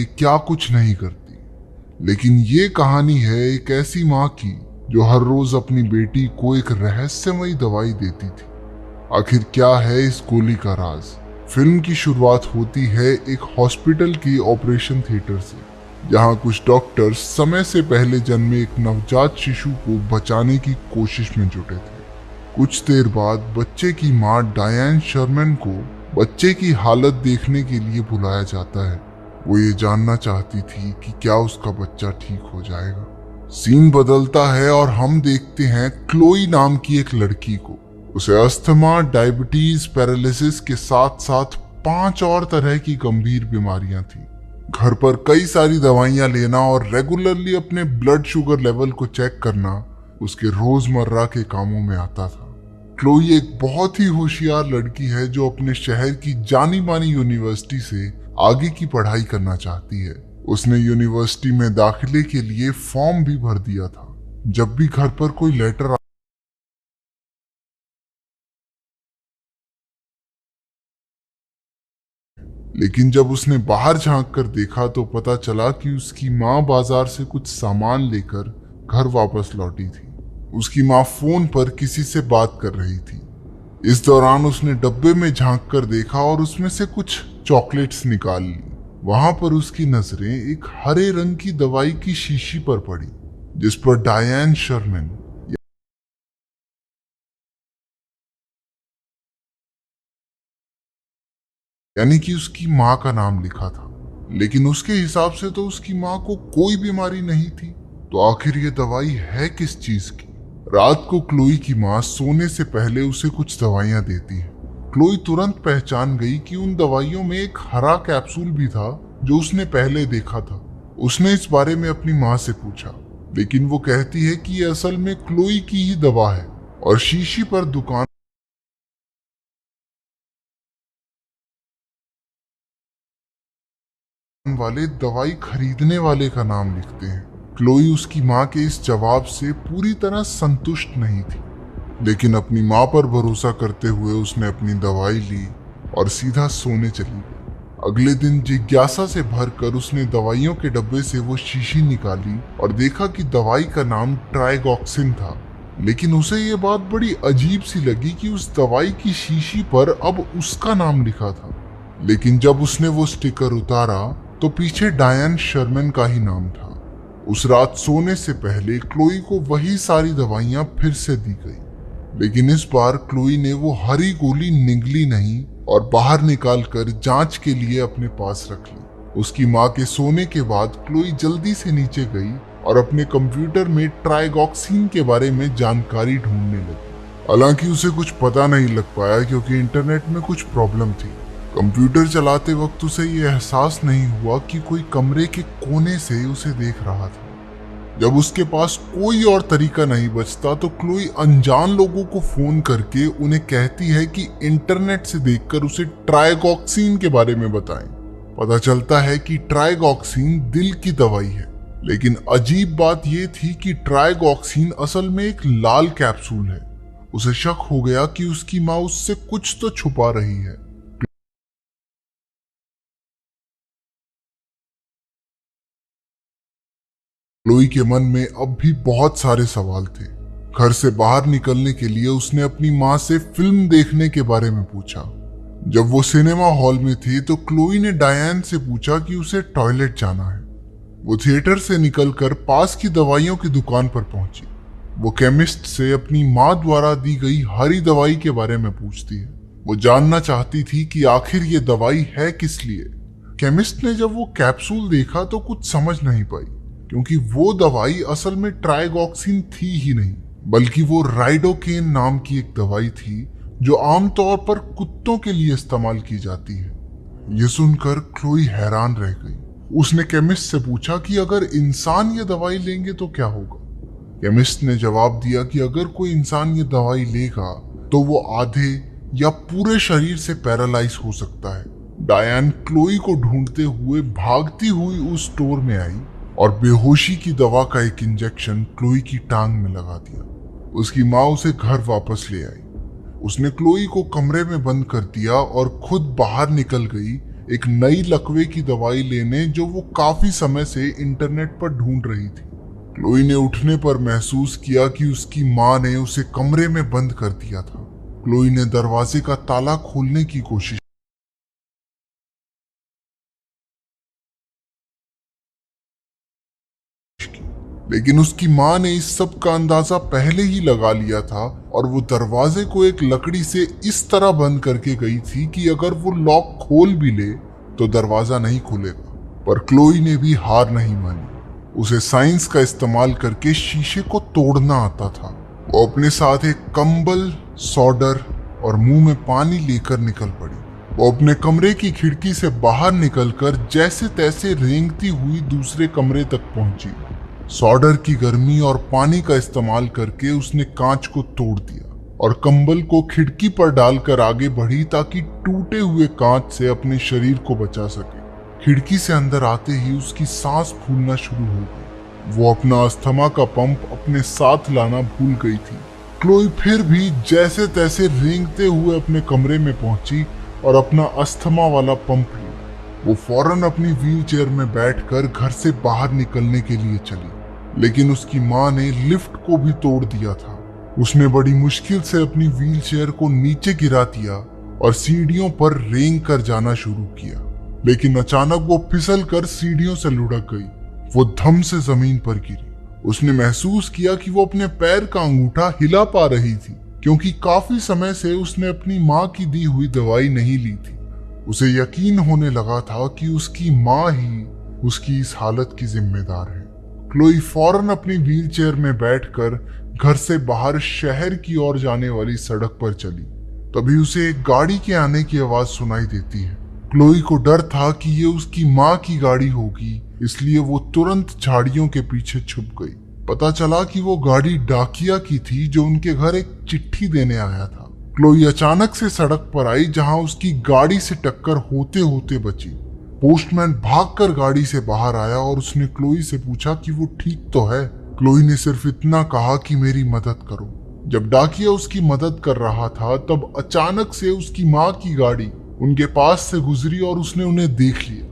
लिए क्या कुछ नहीं करती। लेकिन ये कहानी है एक ऐसी माँ की जो हर रोज अपनी बेटी को एक रहस्यमयी दवाई देती थी। आखिर क्या है इस गोली का राज? फिल्म की शुरुआत होती है एक हॉस्पिटल की ऑपरेशन थिएटर से, जहां कुछ डॉक्टर्स समय से पहले जन्मे एक नवजात शिशु को बचाने की कोशिश में जुटे थे। कुछ देर बाद बच्चे की मां डायन शर्मन को बच्चे की हालत देखने के लिए बुलाया जाता है। वो ये जानना चाहती थी कि क्या उसका बच्चा ठीक हो जाएगा। सीन बदलता है और हम देखते हैं क्लोई नाम की एक लड़की को। उसे अस्थमा, डायबिटीज, पैरालिसिस के साथ साथ 5 और तरह की गंभीर बीमारियां थी। घर पर कई सारी दवाइयां लेना और रेगुलरली अपने ब्लड शुगर लेवल को चेक करना उसके रोजमर्रा के कामों में आता था। क्लोई एक बहुत ही होशियार लड़की है जो अपने शहर की जानी मानी यूनिवर्सिटी से आगे की पढ़ाई करना चाहती है। उसने यूनिवर्सिटी में दाखिले के लिए फॉर्म भी भर दिया था। जब भी घर पर कोई लेटर लेकिन जब उसने बाहर झांक कर देखा तो पता चला कि उसकी माँ बाजार से कुछ सामान लेकर घर वापस लौटी थी। उसकी माँ फोन पर किसी से बात कर रही थी। इस दौरान उसने डब्बे में झांक कर देखा और उसमें से कुछ चॉकलेट्स निकाल ली। वहां पर उसकी नजरें एक हरे रंग की दवाई की शीशी पर पड़ी, जिस पर डायन शर्मन यानी कि उसकी माँ का नाम लिखा था। लेकिन उसके हिसाब से तो उसकी माँ को कोई बीमारी नहीं थी। तो आखिर ये दवाई है किस चीज की? रात को क्लोई की माँ सोने से पहले उसे कुछ दवाइयां देती है। क्लोई तुरंत पहचान गई कि उन दवाइयों में एक हरा कैप्सूल भी था जो उसने पहले देखा था। उसने इस बारे में अपनी माँ से पूछा, लेकिन वो कहती है कि ये असल में क्लोई की ही दवा है और शीशी पर दुकान वाले दवाई खरीदने वाले का नाम लिखते हैं। क्लोई उसकी माँ के इस जवाब से पूरी तरह संतुष्ट नहीं थी, लेकिन अपनी माँ पर भरोसा करते हुए उसने अपनी दवाई ली और सीधा सोने चली गई। अगले दिन जिज्ञासा से भरकर उसने दवाइयों के डब्बे से वो शीशी निकाली और देखा कि दवाई का नाम ट्राइगॉक्सिन था। लेकिन उसे ये बात बड़ी अजीब सी लगी कि उस दवाई की शीशी पर अब उसका नाम लिखा था। लेकिन जब उसने वो स्टिकर उतारा तो पीछे डायन शर्मन का ही नाम था। उस रात सोने से पहले क्लोई को वही सारी दवाइयां फिर से दी गई, लेकिन इस बार क्लोई ने वो हरी गोली निगली नहीं और बाहर निकालकर जांच के लिए अपने पास रख ली। उसकी माँ के सोने के बाद क्लोई जल्दी से नीचे गई और अपने कंप्यूटर में ट्राइगॉक्सिन के बारे में जानकारी ढूंढने लगी। हालांकि उसे कुछ पता नहीं लग पाया क्योंकि इंटरनेट में कुछ प्रॉब्लम थी। कंप्यूटर चलाते वक्त उसे ये एहसास नहीं हुआ कि कोई कमरे के कोने से उसे देख रहा था। जब उसके पास कोई और तरीका नहीं बचता तो क्लोई अनजान लोगों को फोन करके उन्हें कहती है कि इंटरनेट से देखकर उसे ट्राइगॉक्सिन के बारे में बताएं। पता चलता है कि ट्राइगॉक्सिन दिल की दवाई है। लेकिन अजीब बात यह थी कि ट्राइगॉक्सिन असल में एक लाल कैप्सूल है। उसे शक हो गया कि उसकी माँ उससे कुछ तो छुपा रही है। क्लोई के मन में अब भी बहुत सारे सवाल थे। घर से बाहर निकलने के लिए उसने अपनी माँ से फिल्म देखने के बारे में पूछा। जब वो सिनेमा हॉल में थी तो क्लोई ने डायन से पूछा कि उसे टॉयलेट जाना है। वो थिएटर से निकलकर पास की दवाइयों की दुकान पर पहुंची। वो केमिस्ट से अपनी माँ द्वारा दी गई हरी दवाई के बारे में पूछती है। वो जानना चाहती थी कि आखिर ये दवाई है किस लिए। केमिस्ट ने जब वो कैप्सूल देखा तो कुछ समझ नहीं पाई, क्योंकि वो दवाई असल में ट्राइगॉक्सिन थी ही नहीं, बल्कि वो राइडोकेन नाम की एक दवाई थी जो आमतौर पर कुत्तों के लिए इस्तेमाल की जाती है। ये सुनकर क्लोई हैरान रह गई। उसने केमिस्ट से पूछा कि अगर इंसान ये दवाई लेंगे तो क्या होगा। केमिस्ट ने जवाब दिया कि अगर कोई इंसान ये दवाई लेगा तो वो आधे या पूरे शरीर से पैरालाइज हो सकता है। डायन क्लोई को ढूंढते हुए भागती हुई उस स्टोर में आई और बेहोशी की दवा का एक इंजेक्शन क्लोई की टांग में लगा दिया। उसकी माँ उसे घर वापस ले आई। उसने क्लोई को कमरे में बंद कर दिया और खुद बाहर निकल गई एक नई लकवे की दवाई लेने जो वो काफी समय से इंटरनेट पर ढूंढ रही थी। क्लोई ने उठने पर महसूस किया कि उसकी माँ ने उसे कमरे में बंद कर दिया था। क्लोई ने दरवाजे का ताला खोलने की कोशिश की, लेकिन उसकी माँ ने इस सब का अंदाजा पहले ही लगा लिया था और वो दरवाजे को एक लकड़ी से इस तरह बंद करके गई थी कि अगर वो लॉक खोल भी ले तो दरवाजा नहीं खुलेगा। पर क्लोई ने भी हार नहीं मानी। उसे साइंस का इस्तेमाल करके शीशे को तोड़ना आता था। वो अपने साथ एक कंबल, सॉडर और मुंह में पानी लेकर निकल पड़ी। वो अपने कमरे की खिड़की से बाहर निकलकर जैसे तैसे रेंगती हुई दूसरे कमरे तक पहुंची। सॉडर की गर्मी और पानी का इस्तेमाल करके उसने कांच को तोड़ दिया और कंबल को खिड़की पर डालकर आगे बढ़ी ताकि टूटे हुए कांच से अपने शरीर को बचा सके। खिड़की से अंदर आते ही उसकी सांस फूलना शुरू हो गई। वो अपना अस्थमा का पंप अपने साथ लाना भूल गई थी। क्लोई फिर भी जैसे तैसे रेंगते हुए अपने कमरे में पहुंची और अपना अस्थमा वाला पंप लिया। वो फौरन अपनी व्हील चेयर में बैठकर घर से बाहर निकलने के लिए चली, लेकिन उसकी माँ ने लिफ्ट को भी तोड़ दिया था। उसने बड़ी मुश्किल से अपनी व्हील चेयर को नीचे गिरा दिया और सीढ़ियों पर रेंग कर जाना शुरू किया, लेकिन अचानक वो फिसल कर सीढ़ियों से लुढ़क गई। वो धम से जमीन पर गिरी। उसने महसूस किया कि वो अपने पैर का अंगूठा हिला पा रही थी, क्योंकि काफी समय से उसने अपनी माँ की दी हुई दवाई नहीं ली थी। उसे यकीन होने लगा था कि उसकी माँ ही उसकी इस हालत की जिम्मेदार है। क्लोई फौरन अपनी व्हील चेयर में बैठकर घर से बाहर शहर की ओर जाने वाली सड़क पर चली। तभी उसे एक गाड़ी के आने की आवाज सुनाई देती है। क्लोई को डर था कि ये उसकी माँ की गाड़ी होगी, इसलिए वो तुरंत झाड़ियों के पीछे छुप गई। पता चला कि वो गाड़ी डाकिया की थी जो उनके घर एक चिट्ठी देने आया था। क्लोई अचानक से सड़क पर आई जहां उसकी गाड़ी से टक्कर होते होते बची। पोस्टमैन भागकर गाड़ी से बाहर आया और उसने क्लोई से पूछा कि वो ठीक तो है। क्लोई ने सिर्फ इतना कहा कि मेरी मदद करो। जब डाकिया उसकी मदद कर रहा था तब अचानक से उसकी माँ की गाड़ी उनके पास से गुजरी और उसने उन्हें देख लिया।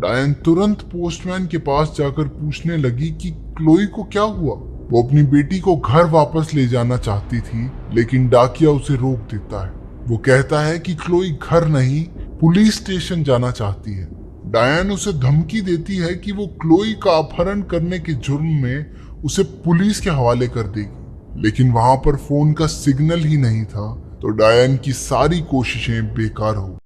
डायन तुरंत पोस्टमैन के पास जाकर पूछने लगी कि क्लोई को क्या हुआ। वो अपनी बेटी को घर वापस ले जाना चाहती थी, लेकिन डाकिया उसे रोक देता है। वो कहता है कि क्लोई घर नहीं, पुलिस स्टेशन जाना चाहती है। डायन उसे धमकी देती है कि वो क्लोई का अपहरण करने के जुर्म में उसे पुलिस के हवाले कर देगी, लेकिन वहां पर फोन का सिग्नल ही नहीं था, तो डायन की सारी कोशिशें बेकार हो।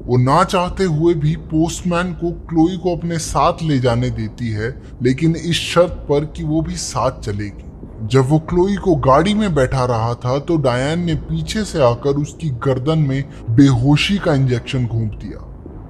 वो ना चाहते हुए भी पोस्टमैन को क्लोई को अपने साथ ले जाने देती है, लेकिन इस शर्त पर कि वो भी साथ चलेगी। जब वो क्लोई को गाड़ी में बैठा रहा था तो डायन ने पीछे से आकर उसकी गर्दन में बेहोशी का इंजेक्शन घोंप दिया।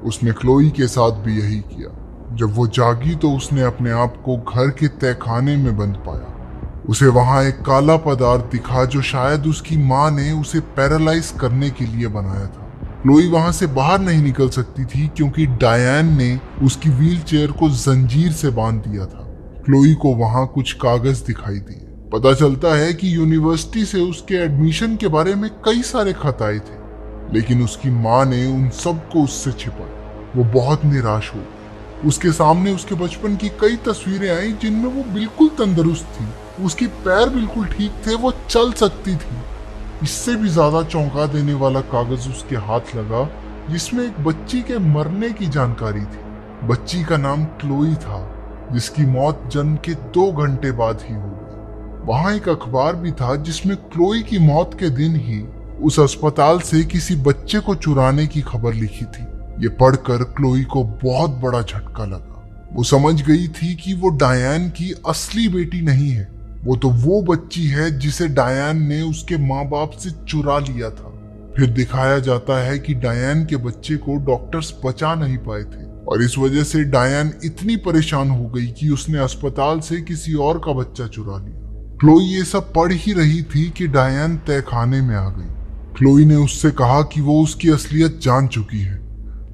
उसने क्लोई के साथ भी यही किया। जब वो जागी तो उसने अपने आप को घर के तहखाने में बंद पाया। उसे वहां एक काला पदार्थ दिखा जो शायद उसकी माँ ने उसे पैरालाइज करने के लिए बनाया था। क्लोई वहां से बाहर नहीं निकल सकती थी क्योंकि डायन ने उसकी व्हील चेयर को जंजीर से बांध दिया था। क्लोई को वहां कुछ कागज दिखाई दिए। पता चलता है कि यूनिवर्सिटी से उसके एडमिशन के बारे में कई सारे खत आए थे, लेकिन उसकी माँ ने उन सबको उससे छिपाया। वो बहुत निराश हो। उसके सामने उसके बचपन की कई तस्वीरें आई जिनमें वो बिल्कुल तंदुरुस्त थी, उसके पैर बिल्कुल ठीक थे, वो चल सकती थी। इससे भी ज्यादा चौंका देने वाला कागज उसके हाथ लगा जिसमें एक बच्ची के मरने की जानकारी थी। बच्ची का नाम क्लोई था, जिसकी मौत जन्म के 2 घंटे बाद ही हो गई। वहां एक अखबार भी था जिसमें क्लोई की मौत के दिन ही उस अस्पताल से किसी बच्चे को चुराने की खबर लिखी थी। ये पढ़कर क्लोई को बहुत बड़ा झटका लगा। वो समझ गई थी कि वो डायन की असली बेटी नहीं है, वो तो वो बच्ची है जिसे डायन ने उसके माँ बाप से चुरा लिया था। फिर दिखाया जाता है कि डायन के बच्चे को डॉक्टर्स बचा नहीं पाए थे और इस वजह से डायन इतनी परेशान हो गई कि उसने अस्पताल से किसी और का बच्चा चुरा लिया। क्लोई ये सब पढ़ ही रही थी कि डायन तहखाने में आ गई। क्लोई ने उससे कहा कि वो उसकी असलियत जान चुकी है।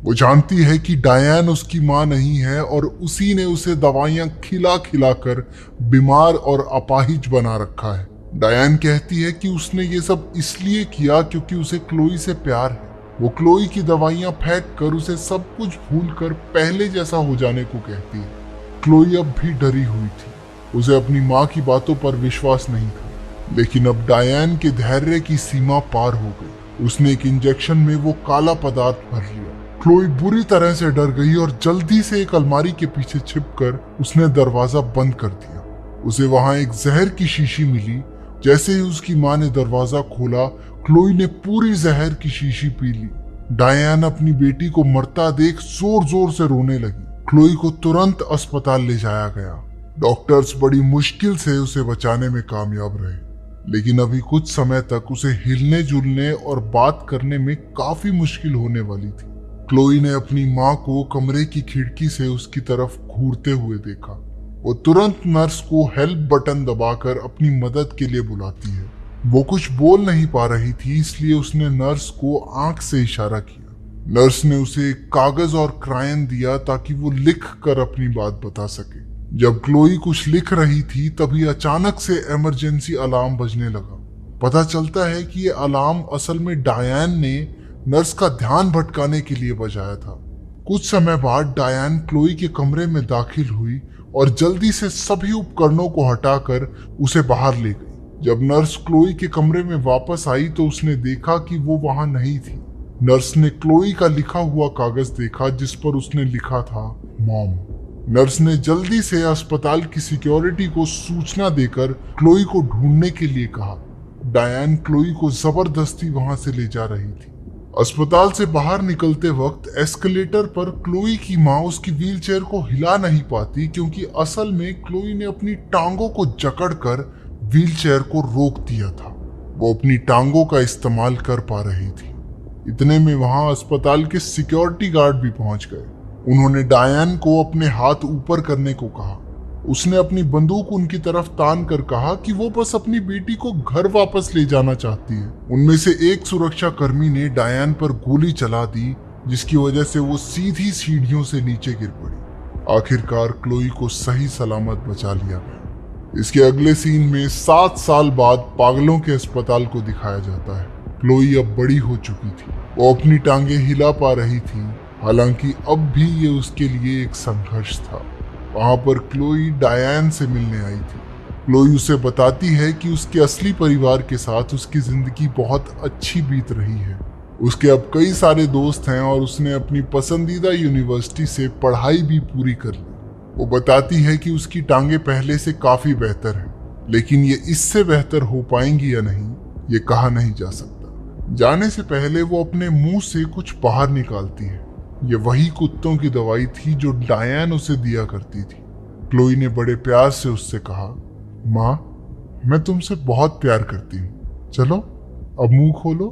वो जानती है कि डायन उसकी माँ नहीं है और उसी ने उसे दवाइयां खिला खिला कर बीमार और अपाहिज बना रखा है। डायन कहती है कि उसने ये सब इसलिए किया क्योंकि उसे क्लोई से प्यार है। वो क्लोई की दवाइयां फेंक कर उसे सब कुछ भूलकर पहले जैसा हो जाने को कहती है। क्लोई अब भी डरी हुई थी। उसे अपनी माँ की बातों पर विश्वास नहीं था, लेकिन अब डायन के धैर्य की सीमा पार हो गई। उसने एक इंजेक्शन में वो काला पदार्थ भर लिया। क्लोई बुरी तरह से डर गई और जल्दी से एक अलमारी के पीछे छिपकर उसने दरवाजा बंद कर दिया। उसे वहां एक जहर की शीशी मिली। जैसे ही उसकी माँ ने दरवाजा खोला, क्लोई ने पूरी जहर की शीशी पी ली। डायन अपनी बेटी को मरता देख जोर जोर से रोने लगी। क्लोई को तुरंत अस्पताल ले जाया गया। डॉक्टर्स बड़ी मुश्किल से उसे बचाने में कामयाब रहे, लेकिन अभी कुछ समय तक उसे हिलने जुलने और बात करने में काफी मुश्किल होने वाली थी। क्लोई ने अपनी माँ को कमरे की खिड़की से उसकी तरफ घूरते हुए देखा। वो तुरंत नर्स को हेल्प बटन दबाकर अपनी मदद के लिए बुलाती है। वो कुछ बोल नहीं पा रही थी, इसलिए उसने नर्स को आंख से इशारा किया। नर्स ने उसे एक कागज और क्रायन दिया ताकि वो लिख कर अपनी बात बता सके। जब क्लोई कुछ लिख रही थी तभी अचानक से इमरजेंसी अलार्म बजने लगा। पता चलता है कि ये अलार्म असल में डायन ने नर्स का ध्यान भटकाने के लिए बजाया था। कुछ समय बाद डायन क्लोई के कमरे में दाखिल हुई और जल्दी से सभी उपकरणों को हटाकर उसे बाहर ले गई। जब नर्स क्लोई के कमरे में वापस आई तो उसने देखा कि वो वहां नहीं थी। नर्स ने क्लोई का लिखा हुआ कागज देखा जिस पर उसने लिखा था मॉम। नर्स ने जल्दी से अस्पताल की सिक्योरिटी को सूचना देकर क्लोई को ढूंढने के लिए कहा। डायन क्लोई को जबरदस्ती वहां से ले जा रही थी। अस्पताल से बाहर निकलते वक्त एस्केलेटर पर क्लोई की माँ उसकी व्हीलचेयर को हिला नहीं पाती, क्योंकि असल में क्लोई ने अपनी टांगों को जकड़कर व्हीलचेयर को रोक दिया था। वो अपनी टांगों का इस्तेमाल कर पा रही थी। इतने में वहां अस्पताल के सिक्योरिटी गार्ड भी पहुंच गए। उन्होंने डायन को अपने हाथ ऊपर करने को कहा। उसने अपनी बंदूक उनकी तरफ तान कर कहा कि वो बस अपनी बेटी को घर वापस ले जाना चाहती है। उनमें से एक सुरक्षा कर्मी ने डायन पर गोली चला दी, जिसकी वजह से वो सीधी सीढ़ियों से नीचे गिर पड़ी। आखिरकार क्लोई को सही सलामत बचा लिया गया। इसके अगले सीन में 7 साल बाद पागलों के अस्पताल को दिखाया जाता है। क्लोई अब बड़ी हो चुकी थी। वो अपनी टांगे हिला पा रही थी, हालांकि अब भी ये उसके लिए एक संघर्ष था। वहां पर क्लोई डायन से मिलने आई थी। क्लोई उसे बताती है कि उसके असली परिवार के साथ उसकी जिंदगी बहुत अच्छी बीत रही है। उसके अब कई सारे दोस्त हैं और उसने अपनी पसंदीदा यूनिवर्सिटी से पढ़ाई भी पूरी कर ली। वो बताती है कि उसकी टांगे पहले से काफी बेहतर हैं, लेकिन ये इससे बेहतर हो पाएंगी या नहीं, ये कहा नहीं जा सकता। जाने से पहले वो अपने मुंह से कुछ बाहर निकालती है। ये वही कुत्तों की दवाई थी जो डायन उसे दिया करती थी। क्लोई ने बड़े प्यार से उससे कहा, माँ, मैं तुमसे बहुत प्यार करती हूँ। चलो अब मुंह खोलो।